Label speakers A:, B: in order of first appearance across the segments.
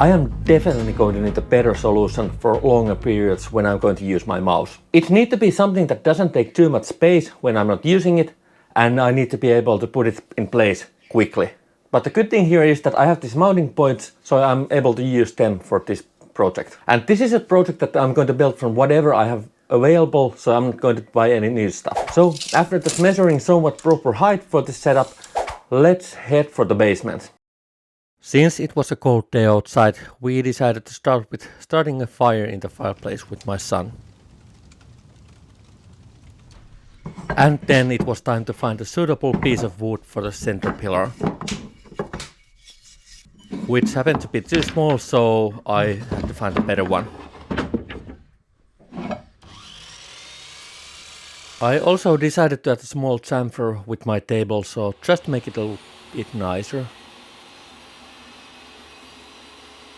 A: I am definitely going to need a better solution for longer periods when I'm going to use my mouse. It needs to be something that doesn't take too much space when I'm not using it, and I need to be able to put it in place quickly. But the good thing here is that I have these mounting points, so I'm able to use them for this project. And this is a project that I'm going to build from whatever I have available, so I'm not going to buy any new stuff. So after just measuring somewhat proper height for this setup, let's head for the basement. Since it was a cold day outside, we decided to start with starting a fire in the fireplace with my son. And then it was time to find a suitable piece of wood for the center pillar, which happened to be too small, so I had to find a better one. I also decided to add a small chamfer with my table, so just to make it a little bit nicer.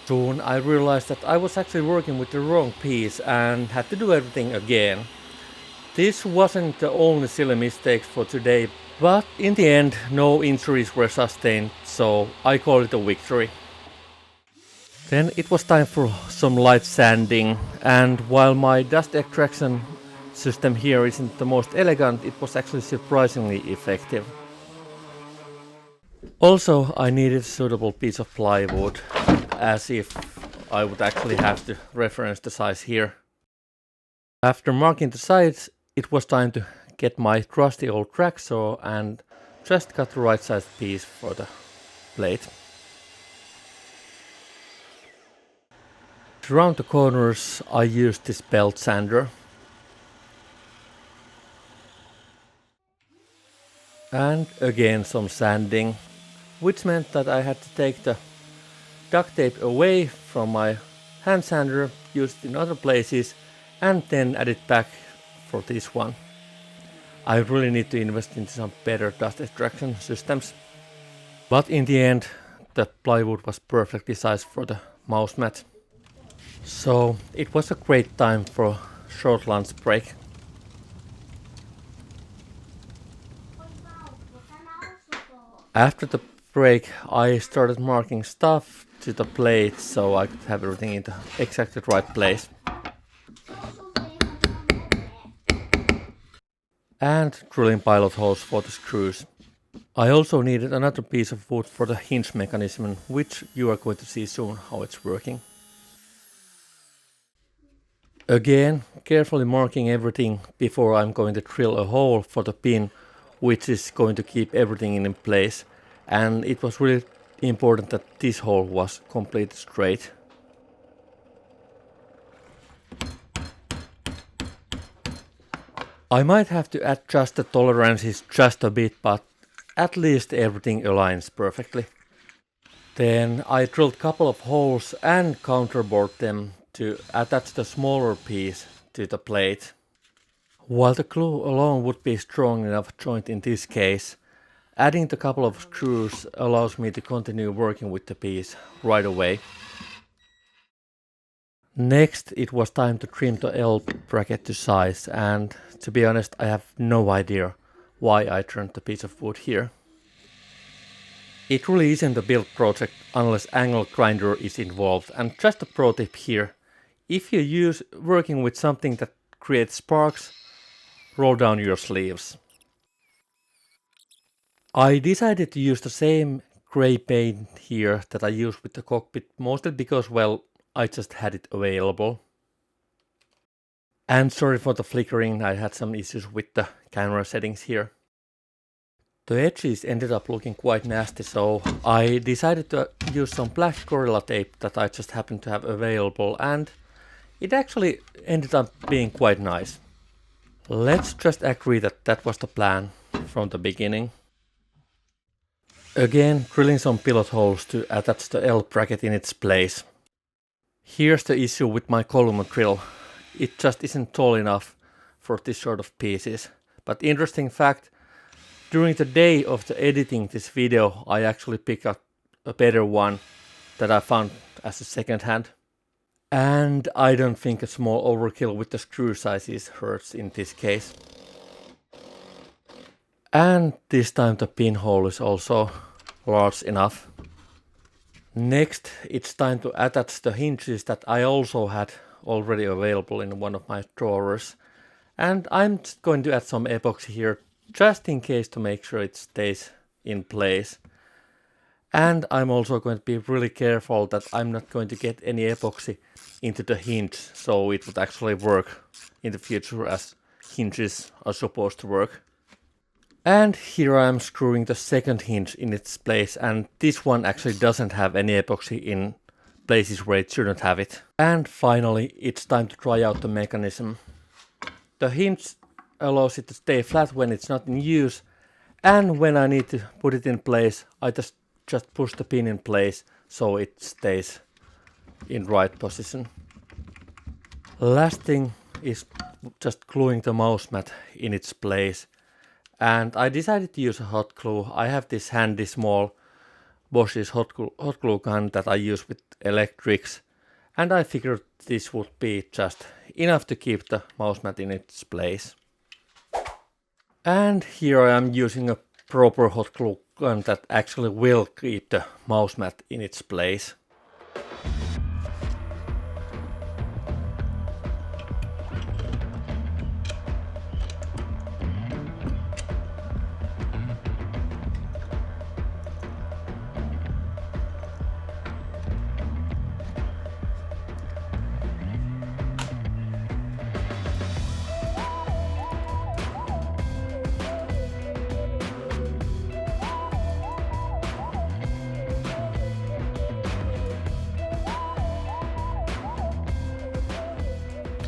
A: Soon I realized that I was actually working with the wrong piece and had to do everything again. This wasn't the only silly mistake for today, but in the end no injuries were sustained, so I call it a victory. Then it was time for some light sanding, and while my dust extraction system here isn't the most elegant, it was actually surprisingly effective. Also, I needed a suitable piece of plywood, as if I would actually have to reference the size here. After marking the sides, it was time to get my trusty old track saw and just cut the right sized piece for the plate. To round the corners, I used this belt sander. And again some sanding, which meant that I had to take the duct tape away from my hand sander, used it in other places, and then add it back for this one. I really need to invest in some better dust extraction systems. But in the end, the plywood was perfectly sized for the mouse mat. So it was a great time for a short lunch break. After the break, I started marking stuff to the plate so I could have everything in the exactly right place. And drilling pilot holes for the screws. I also needed another piece of wood for the hinge mechanism, which you are going to see soon how it's working. Again, carefully marking everything before I'm going to drill a hole for the pin, which is going to keep everything in place. And it was really important that this hole was completely straight. I might have to adjust the tolerances just a bit, but at least everything aligns perfectly. Then I drilled a couple of holes and counterbored them to attach the smaller piece to the plate. While the glue alone would be strong enough joint in this case, adding the couple of screws allows me to continue working with the piece right away. Next, it was time to trim the L bracket to size, and to be honest, I have no idea why I turned the piece of wood here. It really isn't a build project unless angle grinder is involved, and just a pro tip here, if you use working with something that creates sparks, roll down your sleeves. I decided to use the same grey paint here that I used with the cockpit, mostly because, well, I just had it available. And sorry for the flickering, I had some issues with the camera settings here. The edges ended up looking quite nasty, so I decided to use some black Gorilla tape that I just happened to have available, and it actually ended up being quite nice. Let's just agree that that was the plan from the beginning. Again, drilling some pilot holes to attach the L bracket in its place. Here's the issue with my column drill. It just isn't tall enough for this sort of pieces. But interesting fact, during the day of the editing this video, I actually picked up a better one that I found as a second hand. And I don't think a small overkill with the screw sizes hurts in this case. And this time the pinhole is also large enough. Next, it's time to attach the hinges that I also had already available in one of my drawers. And I'm just going to add some epoxy here, just in case, to make sure it stays in place. And I'm also going to be really careful that I'm not going to get any epoxy into the hinge, so it would actually work in the future as hinges are supposed to work. And here I am screwing the second hinge in its place, and this one actually doesn't have any epoxy in places where it shouldn't have it. And finally, it's time to try out the mechanism. The hinge allows it to stay flat when it's not in use, and when I need to put it in place, I just push the pin in place so it stays in right position. Last thing is just gluing the mouse mat in its place. And I decided to use a hot glue. I have this handy small Bosch's hot glue gun that I use with electrics. And I figured this would be just enough to keep the mouse mat in its place. And here I am using a proper hot glue gun that actually will keep the mouse mat in its place.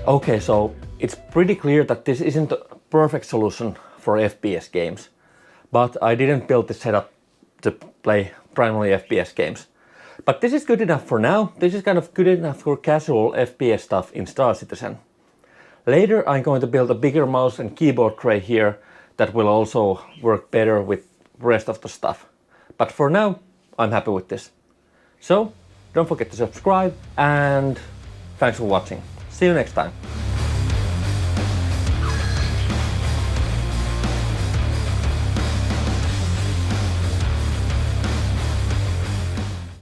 A: Okay, so it's pretty clear that this isn't the perfect solution for FPS games, but I didn't build this setup to play primarily FPS games. But this is good enough for now. This is kind of good enough for casual FPS stuff in Star Citizen. Later I'm going to build a bigger mouse and keyboard tray here that will also work better with the rest of the stuff. But for now, I'm happy with this. So, don't forget to subscribe, and thanks for watching. See you next time.